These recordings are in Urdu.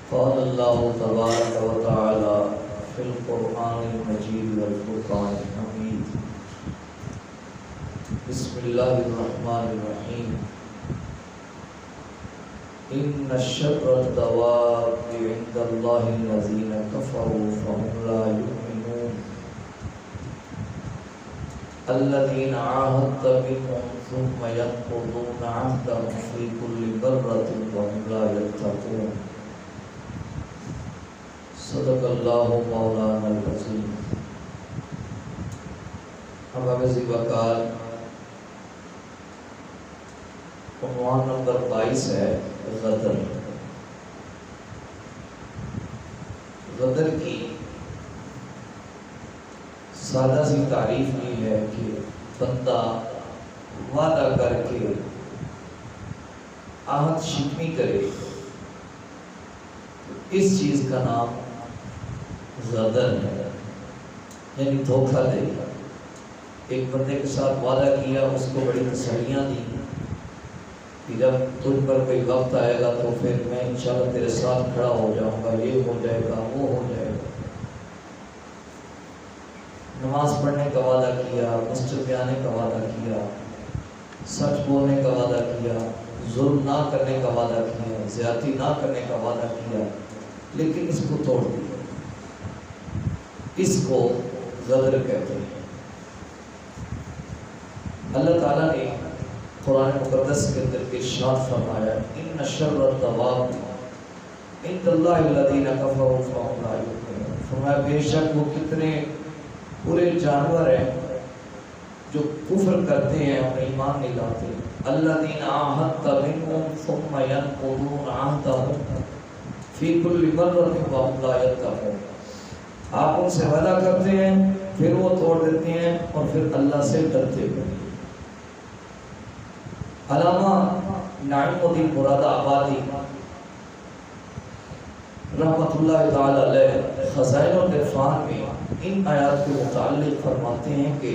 قال الله تبارك وتعالى في القرآن المجيد والفرقان الحميد. بسم الله الرحمن الرحيم. إن شر الدواب عند الله الذين كفروا فهم لا يؤمنون. الذين عاهدت منهم ثم ينقضون عهدهم في كل مرة وهم لا يتقون. صدق اللہ مولانا العظیم. حافظ وقال عنوان نمبر 22 ہے غدر. غدر کی سادہ سی تعریف یہ ہے کہ بندہ وعدہ کر کے عہد شکنی کرے، اس چیز کا نام غدر ہے، یعنی دھوکہ دے. ایک بندے کے ساتھ وعدہ کیا، اس کو بڑی تسلیاں دی کہ جب تجھ پر کوئی وقت آئے گا تو پھر میں انشاءاللہ تیرے ساتھ کھڑا ہو جاؤں گا، یہ ہو جائے گا، وہ ہو جائے گا. نماز پڑھنے کا وعدہ کیا، مسجد میں آنے کا وعدہ کیا، سچ بولنے کا وعدہ کیا، ظلم نہ کرنے کا وعدہ کیا، زیادتی نہ کرنے کا وعدہ کیا، لیکن اس کو توڑ دیا. اس کو غدر کہتے ہیں. اللہ تعالیٰ نے قرآن مقدس کے اندر ارشاد فرمایا ان شر الدواب عند اللہ الذین کفروا فهم لا یؤمنون. فرمایا بے شک وہ کتنے برے جانور ہیں جو کفر کرتے ہیں اور ایمان نہیں لاتے. الذین عاہدت منهم ثم ينقضون عہدهم فی کل مرۃ وهم لا یتقون. آپ ان سے وعدہ کرتے ہیں، پھر وہ توڑ دیتے ہیں اور پھر اللہ سے ڈرتے ہیں. علامہ نعیم الدین مراد آبادی رحمۃ اللہ تعالی علیہ خزائن العرفان میں ان آیات کے متعلق فرماتے ہیں کہ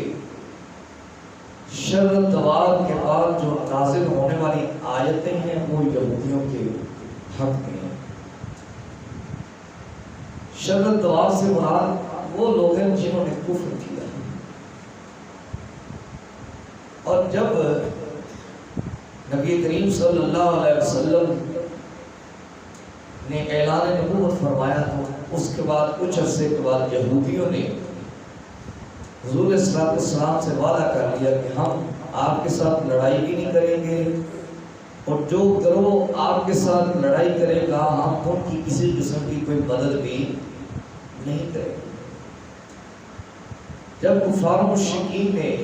شر الدواب کے بعد جو نازل ہونے والی آیتیں ہیں وہ یہودیوں کے حق میں ہیں. شر الدواب سے مراد وہ لوگ ہیں جنہوں نے کفر کیا. اور جب نبی کریم صلی اللہ علیہ وسلم نے اعلان نبوت فرمایا تو اس کے بعد کچھ عرصے کے بعد یہودیوں نے حضور صلی اللہ علیہ وسلم سے وعدہ کر لیا کہ ہم آپ کے ساتھ لڑائی بھی نہیں کریں گے، اور جو گروہ آپ کے ساتھ لڑائی کرے گا ہم ان کی کسی قسم کی کوئی مدد بھی نہیں کریں گے. جب کفار مشرکین نے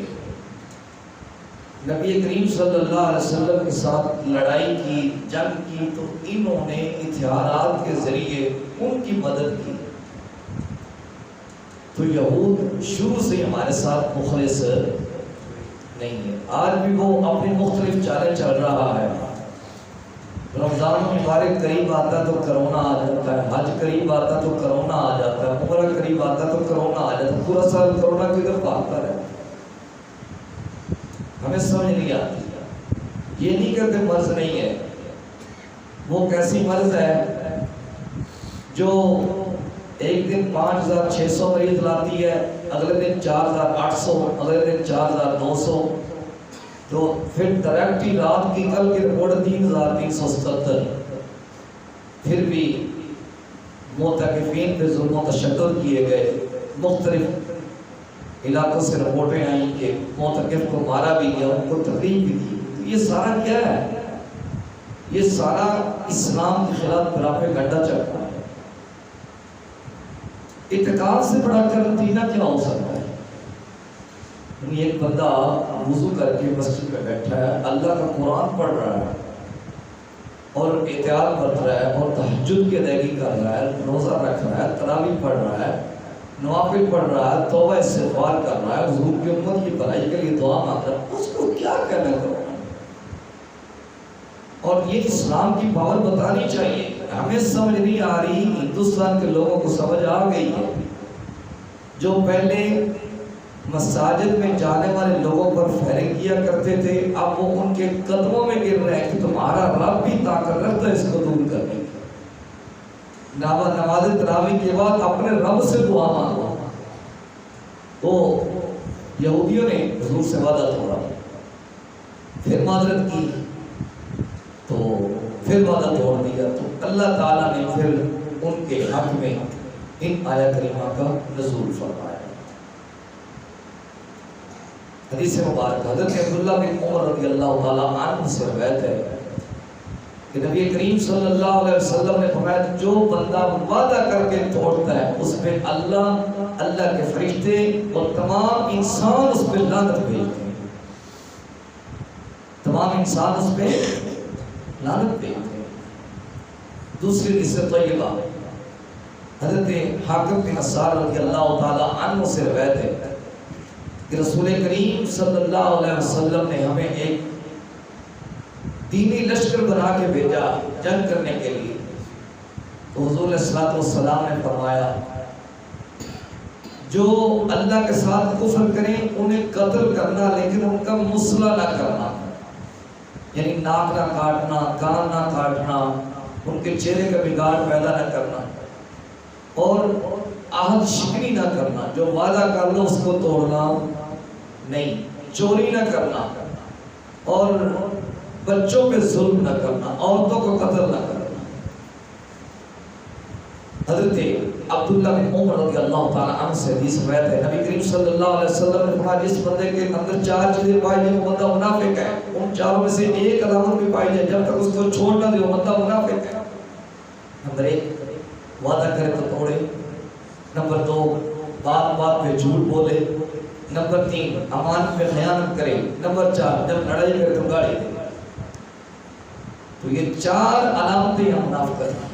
نبی کریم صلی اللہ علیہ وسلم کے ساتھ لڑائی کی، جنگ کی، تو انہوں نے اتحادات کے ذریعے ان کی مدد کی. تو یہود شروع سے ہمارے ساتھ مخلص نہیں ہے. آج بھی وہ اپنی مختلف چالیں چل رہا ہے. رمضان مبارک قریب آتا تو کرونا آ جاتا ہے، حج قریب آتا تو کرونا آ جاتا ہے، عمرہ قریب آتا تو کرونا آ جاتا ہے. پورا سال کرونا کی طرف آتا ہے. ہمیں سمجھ نہیں آتی. یہ نہیں کہتے مرض نہیں ہے. وہ کیسی مرض ہے جو ایک دن 5600 مریض لاتی ہے، اگلے دن 4800، اگلے دن 4200، تو پھر ڈائریکٹ ہی رات کی کل کی رپورٹ 3377. پھر بھی معتکفین پہ ظلم و تشدد کیے گئے. مختلف علاقوں سے رپورٹیں آئیں کہ معتکف کو مارا بھی گیا، ان کو تکلیف بھی دی. یہ سارا کیا ہے؟ یہ سارا اسلام کے خلاف پراپیگنڈا چل رہا ہے. اعتکاف سے بڑا کر نتیجہ کیا ہو سکتا ہے؟ ایک بندہ وضو کر کے مسجد میں بیٹھا ہے، اللہ کا قرآن پڑھ رہا ہے اور احتیاط برت رہا ہے اور تہجد کی ادائیگی کر رہا ہے، روزہ رکھ رہا ہے، تراویح پڑھ رہا ہے، نوافل پڑھ رہا ہے، توبہ استغفار کر رہا ہے، حضور کی امت کی بھلائی کے لیے دعا مانگ رہا ہے، اس کو کیا کہنا کرنا؟ اور یہ اسلام کی پاور بتانی چاہیے. ہمیں سمجھ نہیں آ رہی. ہندوستان کے لوگوں کو سمجھ آ گئی ہے. جو پہلے مساجد میں جانے والے لوگوں پر فائرنگ کیا کرتے تھے، اب وہ ان کے قدموں میں گر رہے ہیں کہ تمہارا رب بھی طاقت رکھتا ہے اس کو دور کرنے کی. نماز تراویح کے بعد اپنے رب سے دعا مانگو. تو یہودیوں نے حضور سے وعدہ توڑا، پھر معذرت کی تو پھر وعدہ توڑ دیا. تو اللہ تعالیٰ نے پھر ان کے حق میں ان آیت کریمہ کا نزول فرمایا. حدیث مبارک حضرت عبداللہ بن عمر رضی اللہ تعالیٰ عنہ سے روایت ہے کہ نبی کریم صلی اللہ علیہ وسلم نے فرمایا جو بندہ وعدہ کر کے توڑتا ہے اس پہ اللہ کے فرشتے اور تمام انسان اس پہ لعنت بھیجتے ہیں. تمام انسان اس پہ لعنت بھیجتے ہیں. دوسری قصہ طیبہ حضرت حاکم بن اسار رضی اللہ تعالیٰ عنہ سے روایت ہے کہ رسول کریم صلی اللہ علیہ وسلم نے ہمیں ایک دینی لشکر بنا کے بھیجا جنگ کرنے کے لیے. تو حضور علیہ الصلوۃ والسلام نے فرمایا جو اللہ کے ساتھ کفر کریں انہیں قتل کرنا لیکن ان کا مسئلہ نہ کرنا، یعنی ناک نہ کاٹنا، کان نہ کاٹنا، ان کے چہرے کا بگاڑ پیدا نہ کرنا اور عہد شکنی نہ کرنا. جو وعدہ کر لو اس کو توڑنا نہیں، چوری نہ کرنا اور بچوں پہ ظلم نہ کرنا، عورتوں کو قتل نہ کرنا. حضرت عبداللہ بن عمر رضی اللہ تعالیٰ عنہ سے حدیث روایت ہے نبی کریم صلی اللہ علیہ وسلم نے فرمایا جس بندے کے اندر 4 چیزیں پائی جائیں وہ بندہ منافق ہے. ان چاروں میں سے ایک علامت بھی پائی جائے جب تک اس کو چھوڑ نہ دے وہ بندہ منافق ہے. نمبر 1 وعدہ کرے تو توڑے. نمبر 2 بات بات پہ جھوٹ بولے. نمبر 3 امانت پہ خیانت کرے. نمبر 4 جب لڑائی کرے تو گالی دے. تو یہ 4 علامتیں ہم منافقت ہیں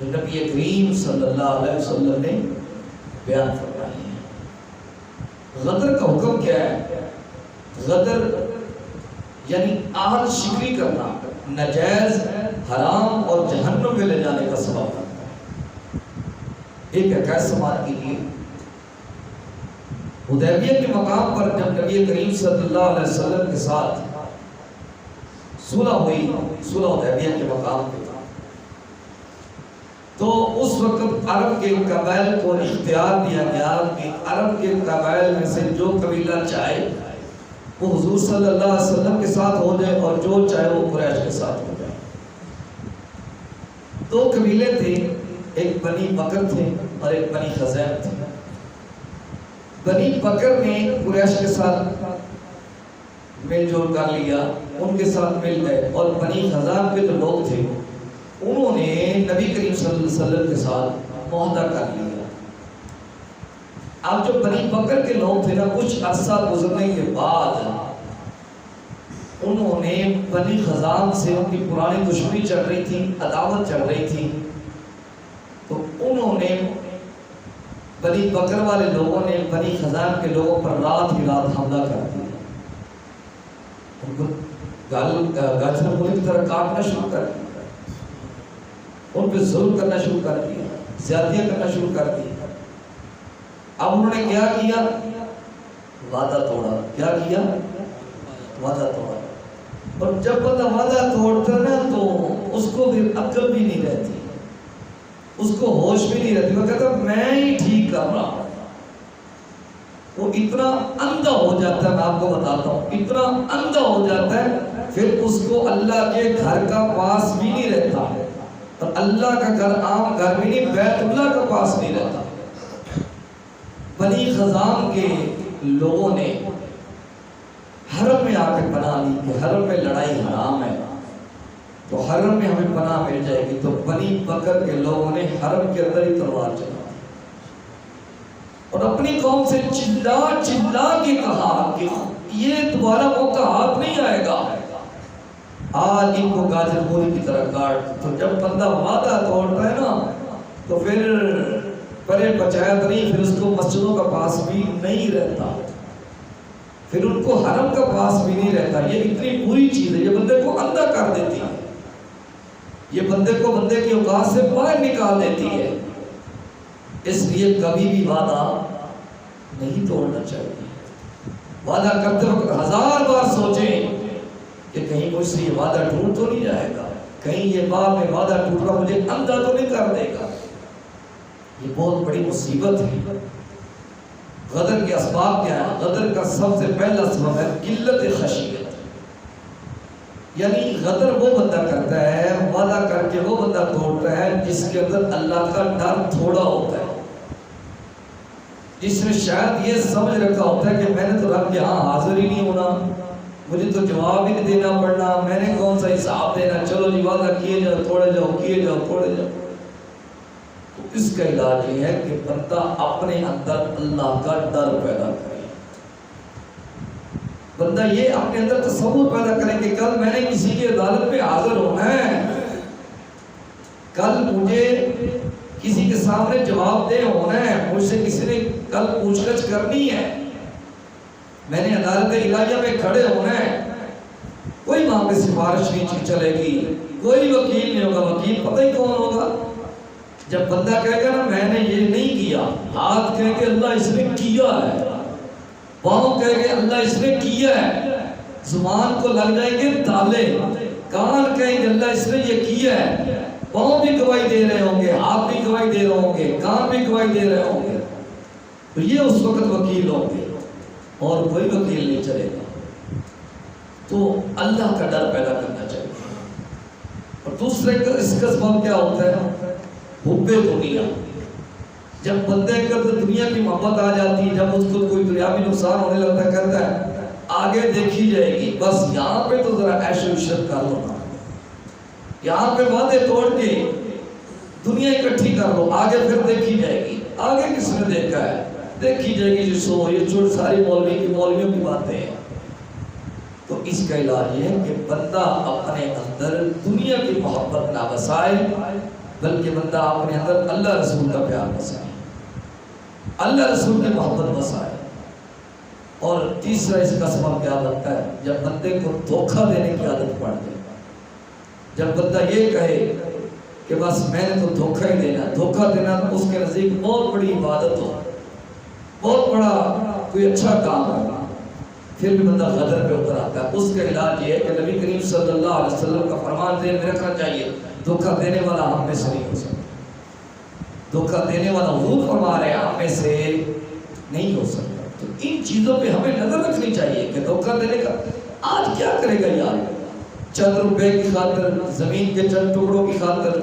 جو نبی کریم صلی اللہ علیہ وسلم نے بیان فرمائی ہیں. غدر کا حکم کیا ہے؟ غدر یعنی عہد شکنی کرنا ناجائز، حرام اور جہنم میں لے جانے کا سبب بنتا ہے. ایک حکایت سماعت کیجیے. حدیبیہ کے مقام پر جب نبی کریم صلی اللہ علیہ وسلم کے ساتھ صلح ہوئی، صلح حدیبیہ کے مقام پہ، تو اس وقت عرب کے قبائل کو اختیار دیا گیا کہ عرب کے قبائل میں سے جو قبیلہ چاہے وہ حضور صلی اللہ علیہ وسلم کے ساتھ ہو جائے اور جو چاہے وہ قریش کے ساتھ ہو جائے. 2 قبیلے تھے، ایک بنی بکر تھے اور ایک بنی خزیم تھے. بنی بکر نے قریش کے ساتھ مل جول کر لیا، ان کے ساتھ مل گئے، اور بنی خزیم کے جو لوگ تھے انہوں نے نبی کریم صلی اللہ علیہ وسلم کے ساتھ معاہدہ کر لیا. اب جو بنی بکر کے لوگ تھے نا کچھ عرصہ گزرنے کے بعد انہوں نے بنی خزام سے، ان کی پرانی دشمنی چل رہی تھی، عداوت چل رہی تھی، تو انہوں نے بنی بکر والے لوگوں نے بنی خزام کے لوگوں پر رات ہی رات حملہ کر دیا. ان کو گاجر پوری کی طرح کاٹنا شروع کر دیا، ان پہ ظلم کرنا شروع کر دیا، زیادتیاں کرنا شروع کر دی. اب انہوں نے کیا کیا؟ وعدہ توڑا. کیا کیا؟ وعدہ توڑا. اور جب بندہ وعدہ توڑتا نا تو اس کو بھی عقل بھی نہیں رہتی، اس کو ہوش بھی نہیں رہتی. وہ کہتا میں ہی ٹھیک کر رہا ہوں. وہ اتنا اندھا ہو جاتا ہے، میں آپ کو بتاتا ہوں، اتنا اندھا ہو جاتا ہے پھر اس کو اللہ کے گھر کا پاس بھی نہیں رہتا، اور اللہ کا گھر عام گھر بھی نہیں، بیت اللہ کا پاس نہیں رہتا. بنی خزام کے لوگوں نے حرم میں آ کے پناہ لی کہ حرم میں لڑائی حرام ہے، تو حرم میں ہمیں پناہ مل جائے گی. تو بنی بکر کے لوگوں نے حرم کے اندر ہی تلوار چلا اور اپنی قوم سے چلا چلا کے کہا کہ یہ دوبارہ موقع ہاتھ نہیں آئے گا، آج ان کو گاجر پوری کی طرح کاٹ. تو جب بندہ وعدہ توڑتا ہے نا تو پھر پرے پچایت نہیں، پھر اس کو مسجدوں کا پاس بھی نہیں رہتا، پھر ان کو حرم کا پاس بھی نہیں رہتا. یہ اتنی بری چیز ہے، یہ بندے کو اندھا کر دیتی ہے، یہ بندے کو بندے کی اوقات سے باہر نکال دیتی ہے. اس لیے کبھی بھی وعدہ نہیں توڑنا چاہیے. وعدہ کرتے وقت 1000 بار سوچیں کہ کہیں مجھ سے یہ وعدہ ٹوٹ تو نہیں جائے گا. کہیں یہ بعد میں وعدہ ٹوٹ کر مجھے اندھا تو نہیں کر دے گا. یہ بہت بڑی مصیبت ہے. غدر کے اسباب کیا ہے؟ غدر کا سب سے پہلا سبب ہے قلت خشیت. یعنی غدر وہ بندہ کرتا ہے، وعدہ کر کے وہ بندہ توڑتا ہے جس کے اندر اللہ کا ڈر تھوڑا ہوتا ہے، جس نے شاید یہ سمجھ رکھا ہوتا ہے کہ میں نے تو رب کے ہاں حاضر ہی نہیں ہونا، مجھے تو جواب ہی نہیں دینا پڑنا، میں نے کون سا حساب دینا، چلو جی وعدہ کیے جاؤ توڑے جاؤ، کیے جاؤ توڑے جاؤ. تو اس کا علاج یہ ہے کہ بندہ اپنے اندر اللہ کا ڈر پیدا کرے. بندہ یہ اپنے اندر تصور پیدا کرے کہ کل میں نے کسی کی عدالت میں حاضر ہونا ہے، کل مجھے کسی کے سامنے جواب دہ ہونا ہے، مجھ سے کسی نے کل پوچھ گچھ کرنی ہے، میں نے عدالت الہیہ میں کھڑے ہونا ہے. کوئی وہاں پہ سفارش نہیں چلے گی، کوئی وکیل نہیں ہوگا. وکیل پتہ ہی کون ہوگا؟ جب بندہ کہے گا نا میں نے یہ نہیں کیا، ہاتھ کہے کہ اللہ اس نے کیا ہے، پاؤں کہے کہ اللہ اس نے کیا ہے، زبان کو لگ جائیں گے تالے، کان کہیں کہ اللہ اس نے یہ کیا ہے، پاؤں بھی گواہی دے رہے ہوں گے، ہاتھ بھی گواہی دے رہے ہوں گے، کان بھی گواہی دے رہے ہوں گے. تو یہ اس وقت وکیل ہوں گے اور کوئی وکیل نہیں چلے گا. تو اللہ کا ڈر پیدا کرنا چاہیے. اور دوسرے اس کا سبب کیا ہوتا ہے؟ حب دنیا. جب بندے کے اندر دنیا کی محبت آ جاتی ہے، جب اس کو کوئی دنیاوی نقصان ہونے لگتا ہے، کہتا ہے آگے دیکھی جائے گی، بس یہاں پہ تو ذرا عیش و عشرت کر لو نا، یہاں پہ وعدے توڑ کے دنیا اکٹھی کر لو، آگے پھر دیکھی جائے گی. آگے کس نے دیکھا ہے؟ دیکھی جائے گی جو یہ جو ساری مولویوں کی باتیں ہیں. تو اس کا علاج یہ ہے کہ بندہ اپنے اندر دنیا کی محبت نہ بسائے، بلکہ بندہ اپنے اندر اللہ رسول کا پیار بسائے، اللہ رسول کی محبت بسائے. اور تیسرا اس کا سبب کیا لگتا ہے؟ جب بندے کو دھوکہ دینے کی عادت پڑ جائے، جب بندہ یہ کہے کہ بس میں نے تو دھوکہ ہی دینا، دھوکہ دینا تو اس کے نزدیک بہت بڑی عبادت ہو، بہت بڑا کوئی اچھا کام ہوگا، پھر بھی بندہ غدر پہ اتر آتا ہے. اس کا علاج یہ ہے کہ نبی کریم صلی اللہ علیہ وسلم کا فرمان ذہن میں رکھنا چاہیے، دھوکہ دینے والا ہم میں سے نہیں ہو سکتا. دھوکہ دینے والا حضور فرما رہے ہیں ہم میں سے نہیں ہو سکتا. تو ان چیزوں پہ ہمیں نظر رکھنی چاہیے کہ دھوکہ دینے کا آج کیا کرے گا یار، چند روپے کی خاطر، زمین کے چند ٹکڑوں کی خاطر،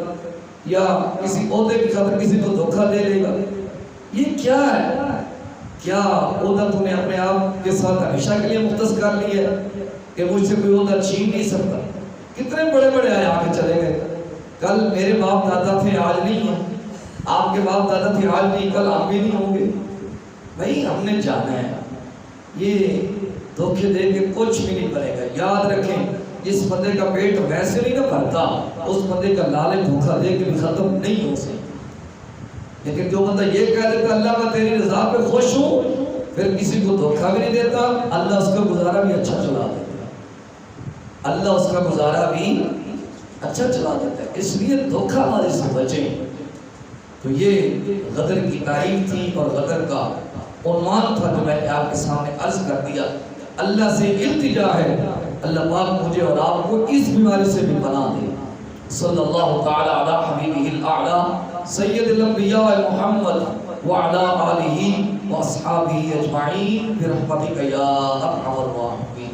یا کسی عہدے کی خاطر کسی کو دھوکہ دے لے گا. یہ کیا ہے؟ کیا عہدہ تو نے اپنے آپ کے ساتھ ہمیشہ کے لیے مختص کر لی ہے کہ مجھ سے کوئی عہدہ چھین نہیں سکتا؟ کتنے بڑے بڑے آئے آگے چلے گئے. کل میرے باپ دادا تھے آج نہیں ہیں، آپ کے باپ دادا تھے آج نہیں، کل آپ بھی نہیں ہوں گے. بھائی ہم نے جانا ہے، یہ دھوکے دے کے کچھ بھی نہیں بنے گا. یاد رکھیں جس بندے کا پیٹ ویسے نہیں نہ بھرتا، اس بندے کا لالچ دھوکہ دے کے بھی ختم نہیں ہو سکتا. لیکن جو بندہ یہ کہہ دیتا اللہ میں تیری رضا پہ خوش ہوں، پھر کسی کو دھوکہ بھی نہیں دیتا، اللہ اس کا گزارا بھی اچھا چلا دیتا ہے، اللہ اس کا گزارا بھی اچھا چلا دیتا ہے. اس لیے دھوکہ ہمارے سے بچیں. تو یہ غدر کی تعریف تھی اور غدر کا عنوان تھا جو میں نے آپ کے سامنے عرض کر دیا. اللہ سے التجا ہے اللہ پاک مجھے اور آپ کو اس بیماری سے بھی پناہ دے. صلی اللہ تعالی علی حبیبہ الاعلی سید الانبیاء محمد وعلی آلہ واصحابہ اجمعین برحمتک یا ارحم الراحمین.